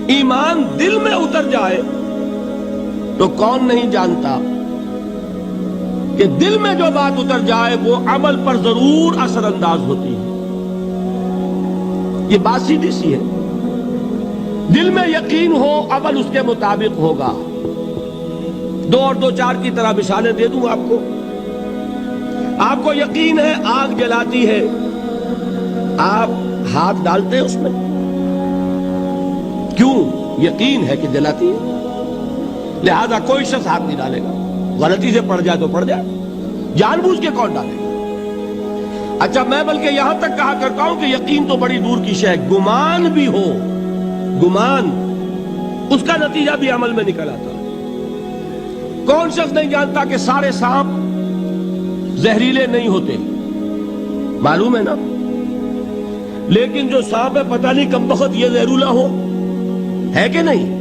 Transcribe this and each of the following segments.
ایمان دل میں اتر جائے تو کون نہیں جانتا کہ دل میں جو بات اتر جائے وہ عمل پر ضرور اثر انداز ہوتی ہے. یہ بات سیدھی سی ہے. دل میں یقین ہو عمل اس کے مطابق ہوگا. 2 اور 2 4 کی طرح مثالیں دے دوں آپ کو. آپ کو یقین ہے آگ جلاتی ہے، آپ ہاتھ ڈالتے ہیں اس میں، کیوں؟ یقین ہے کہ جلاتی ہے، لہذا کوئی شخص ہاتھ نہیں ڈالے گا. غلطی سے پڑ جائے تو پڑ جائے، جان بوجھ کے کون ڈالے گا؟ اچھا، میں بلکہ یہاں تک کہا کرتا ہوں کہ یقین تو بڑی دور کی شے ہے. گمان بھی ہو، گمان، اس کا نتیجہ بھی عمل میں نکل آتا ہے. کون شخص نہیں جانتا کہ سارے سانپ زہریلے نہیں ہوتے؟ معلوم ہے نا. لیکن جو سانپ ہے پتہ نہیں کم بخت یہ زہریلا ہو، ہے کہ نہیں؟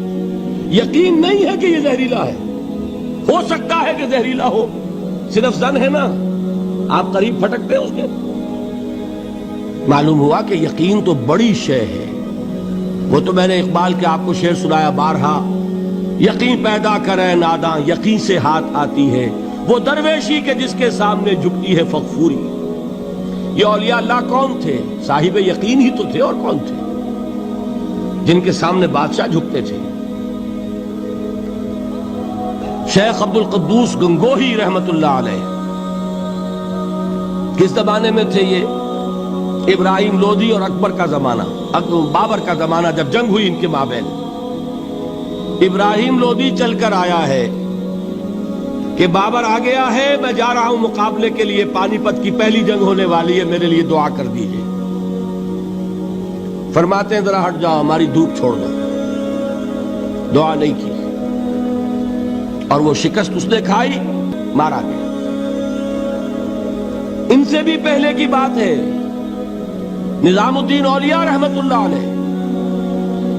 یقین نہیں ہے کہ یہ زہریلا ہے. ہو سکتا ہے کہ زہریلا ہو، صرف زن ہے نا، آپ قریب پھٹکتے ہیں اس کے. معلوم ہوا کہ یقین تو بڑی شے ہے. وہ تو میں نے اقبال کے آپ کو شعر سنایا بارہا. یقین پیدا کرے ناداں، یقین سے ہاتھ آتی ہے وہ درویشی کے جس کے سامنے جھکتی ہے فغفوری. یہ اولیاء اللہ کون تھے؟ صاحب یقین ہی تو تھے، اور کون تھے؟ جن کے سامنے بادشاہ جھکتے تھے. شیخ عبد القدوس گنگوہی رحمت اللہ علیہ کس زمانے میں تھے؟ یہ ابراہیم لودھی اور اکبر کا زمانہ، بابر کا زمانہ، جب جنگ ہوئی ان کے مابین. ابراہیم لودھی چل کر آیا ہے کہ بابر آ گیا ہے، میں جا رہا ہوں مقابلے کے لیے، پانی پت کی پہلی جنگ ہونے والی ہے، میرے لیے دعا کر دیجئے. فرماتے ہیں ذرا ہٹ جاؤ، ہماری دھوپ چھوڑ دو. دعا نہیں کی اور وہ شکست اس نے کھائی، مارا گیا. ان سے بھی پہلے کی بات ہے، نظام الدین اولیاء رحمت اللہ علیہ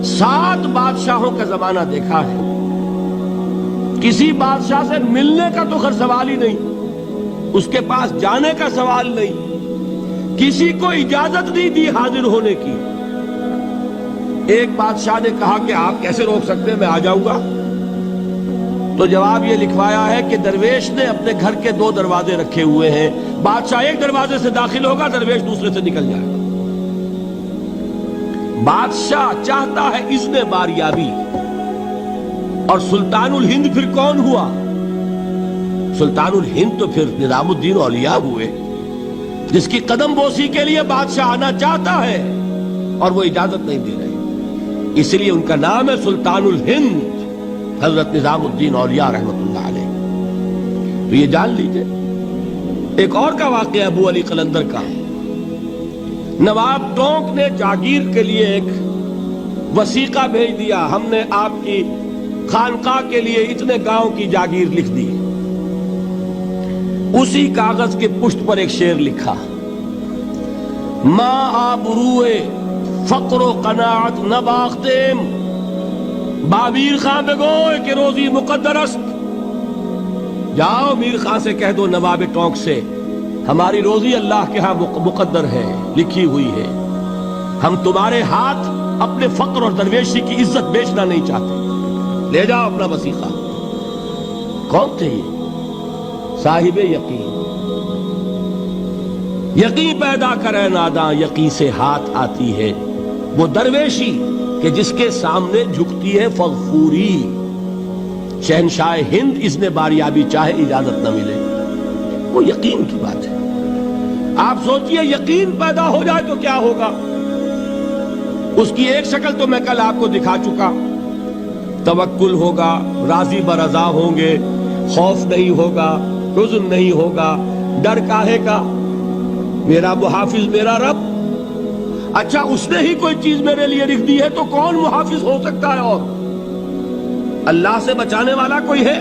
7 بادشاہوں کا زمانہ دیکھا ہے. کسی بادشاہ سے ملنے کا تو خیر سوال ہی نہیں، اس کے پاس جانے کا سوال نہیں، کسی کو اجازت نہیں دی حاضر ہونے کی. ایک بادشاہ نے کہا کہ آپ کیسے روک سکتے ہیں، میں آ جاؤں گا. تو جواب یہ لکھوایا ہے کہ درویش نے اپنے گھر کے 2 دروازے رکھے ہوئے ہیں، بادشاہ ایک دروازے سے داخل ہوگا، درویش دوسرے سے نکل جائے گا. بادشاہ چاہتا ہے اذن باریابی. اور سلطان الہند پھر کون ہوا؟ سلطان الہند تو پھر نظام الدین اولیاء ہوئے، جس کی قدم بوسی کے لیے بادشاہ آنا چاہتا ہے اور وہ اجازت نہیں دے رہے. اس لیے ان کا نام ہے سلطان الہند، حضرت نظام الدین اولیاء رحمت اللہ علیہ. تو یہ جان لیجئے. ایک اور کا واقعہ ابو علی قلندر کا. نواب ٹونک نے جاگیر کے لیے ایک وثیقہ بھیج دیا، ہم نے آپ کی خانقاہ کے لیے اتنے گاؤں کی جاگیر لکھ دی. اسی کاغذ کے پشت پر ایک شعر لکھا، ما آبروئے فقر و قناعت نباختیم، با میر خان بگوئے کہ روزی مقدر است. جاؤ میر خان سے کہہ دو، نواب ٹونک سے، ہماری روزی اللہ کے ہاں مقدر ہے، لکھی ہوئی ہے. ہم تمہارے ہاتھ اپنے فقر اور درویشی کی عزت بیچنا نہیں چاہتے. لے جاؤ اپنا وثیقہ. کون تھے یہ؟ صاحب یقین. یقین پیدا کرے ناداں، یقین سے ہاتھ آتی ہے وہ درویشی کہ جس کے سامنے جھکتی ہے فغفوری. شہنشاہ ہند اذن باریابی چاہے اجازت نہ ملے. وہ یقین کی بات ہے. آپ سوچئے یقین پیدا ہو جائے تو کیا ہوگا. اس کی ایک شکل تو میں کل آپ کو دکھا چکا. توکل ہوگا، راضی برضا ہوں گے، خوف نہیں ہوگا، حزن نہیں ہوگا. ڈر کاہے کا؟ میرا محافظ میرا رب. اچھا، اس نے ہی کوئی چیز میرے لیے لکھ دی ہے تو کون محافظ ہو سکتا ہے؟ اور اللہ سے بچانے والا کوئی ہے؟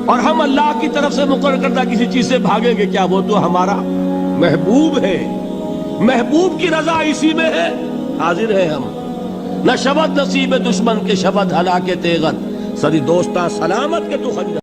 اور ہم اللہ کی طرف سے مقرر کردہ کسی چیز سے بھاگیں گے کیا؟ وہ تو ہمارا محبوب ہے. محبوب کی رضا اسی میں ہے. حاضر ہیں ہم. نہ شبد نصیب دشمن کے شبد ہلاکے تیغت، سری دوستاں سلامت کے تو خنجر.